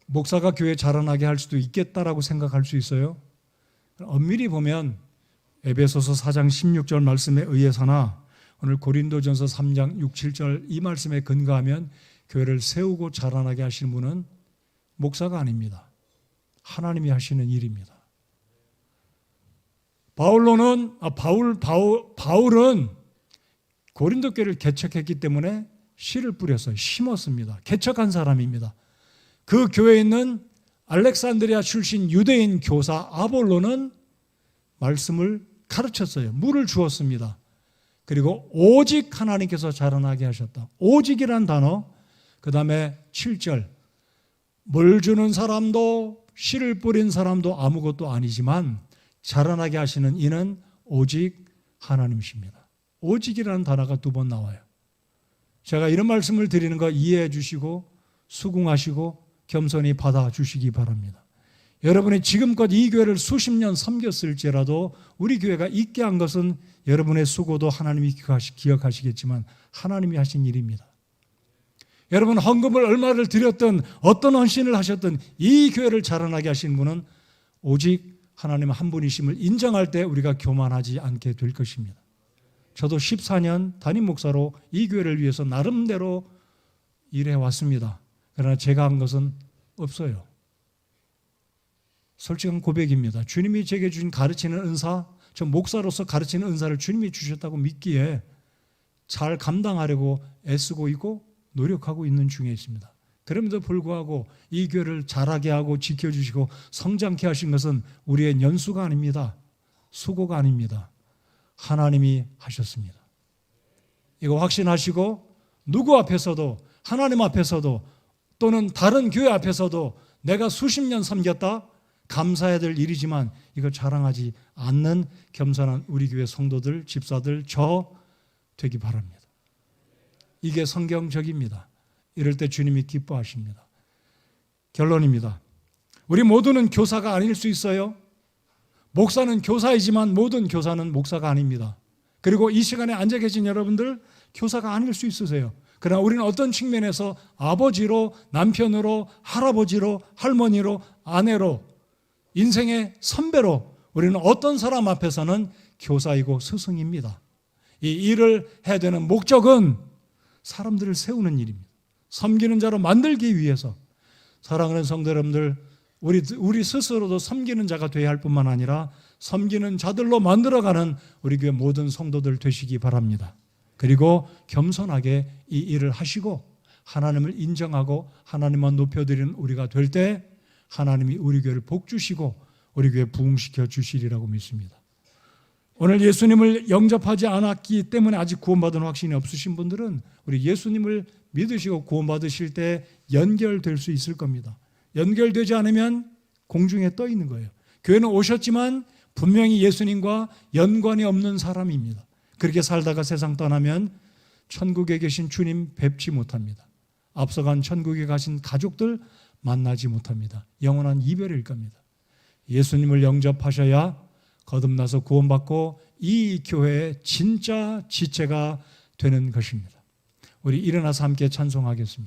목사가 교회 자라나게 할 수도 있겠다라고 생각할 수 있어요. 엄밀히 보면 에베소서 4장 16절 말씀에 의해서나 오늘 고린도전서 3장 6, 7절 이 말씀에 근거하면 교회를 세우고 자라나게 하시는 분은 목사가 아닙니다. 하나님이 하시는 일입니다. 바울은 고린도 교회를 개척했기 때문에 씨를 뿌려서 심었습니다. 개척한 사람입니다. 그 교회에 있는 알렉산드리아 출신 유대인 교사 아볼로는 말씀을 가르쳤어요. 물을 주었습니다. 그리고 오직 하나님께서 자라나게 하셨다. 오직이란 단어, 그 다음에 7절 물 주는 사람도 씨를 뿌린 사람도 아무것도 아니지만 자라나게 하시는 이는 오직 하나님이십니다. 오직이라는 단어가 2번 나와요. 제가 이런 말씀을 드리는 거 이해해 주시고 수긍하시고 겸손히 받아주시기 바랍니다. 여러분이 지금껏 이 교회를 수십 년 섬겼을지라도 우리 교회가 있게 한 것은 여러분의 수고도 하나님이 기억하시겠지만 하나님이 하신 일입니다. 여러분 헌금을 얼마를 드렸든 어떤 헌신을 하셨든 이 교회를 자라나게 하신 분은 오직 하나님 한 분이심을 인정할 때 우리가 교만하지 않게 될 것입니다. 저도 14년 담임 목사로 이 교회를 위해서 나름대로 일해왔습니다. 그러나 제가 한 것은 없어요. 솔직한 고백입니다. 주님이 제게 주신 가르치는 은사, 저 목사로서 가르치는 은사를 주님이 주셨다고 믿기에 잘 감당하려고 애쓰고 있고 노력하고 있는 중에 있습니다. 그럼에도 불구하고 이 교회를 자라게 하고 지켜주시고 성장케 하신 것은 우리의 연수가 아닙니다. 수고가 아닙니다. 하나님이 하셨습니다. 이거 확신하시고 누구 앞에서도 하나님 앞에서도 또는 다른 교회 앞에서도 내가 수십 년 섬겼다 감사해야 될 일이지만 이거 자랑하지 않는 겸손한 우리 교회 성도들, 집사들, 저 되기 바랍니다. 이게 성경적입니다. 이럴 때 주님이 기뻐하십니다. 결론입니다. 우리 모두는 교사가 아닐 수 있어요. 목사는 교사이지만 모든 교사는 목사가 아닙니다. 그리고 이 시간에 앉아 계신 여러분들 교사가 아닐 수 있으세요. 그러나 우리는 어떤 측면에서 아버지로, 남편으로, 할아버지로, 할머니로, 아내로, 인생의 선배로 우리는 어떤 사람 앞에서는 교사이고 스승입니다. 이 일을 해야 되는 목적은 사람들을 세우는 일입니다. 섬기는 자로 만들기 위해서. 사랑하는 성도 여러분들, 우리 스스로도 섬기는 자가 되어야 할 뿐만 아니라 섬기는 자들로 만들어가는 우리 교회 모든 성도들 되시기 바랍니다. 그리고 겸손하게 이 일을 하시고 하나님을 인정하고 하나님만 높여드리는 우리가 될 때 하나님이 우리 교회를 복 주시고 우리 교회 부흥시켜 주시리라고 믿습니다. 오늘 예수님을 영접하지 않았기 때문에 아직 구원받은 확신이 없으신 분들은 우리 예수님을 믿으시고 구원받으실 때 연결될 수 있을 겁니다. 연결되지 않으면 공중에 떠 있는 거예요. 교회는 오셨지만 분명히 예수님과 연관이 없는 사람입니다. 그렇게 살다가 세상 떠나면 천국에 계신 주님 뵙지 못합니다. 앞서간 천국에 가신 가족들 만나지 못합니다. 영원한 이별일 겁니다. 예수님을 영접하셔야 거듭나서 구원받고 이 교회의 진짜 지체가 되는 것입니다. 우리 일어나서 함께 찬송하겠습니다.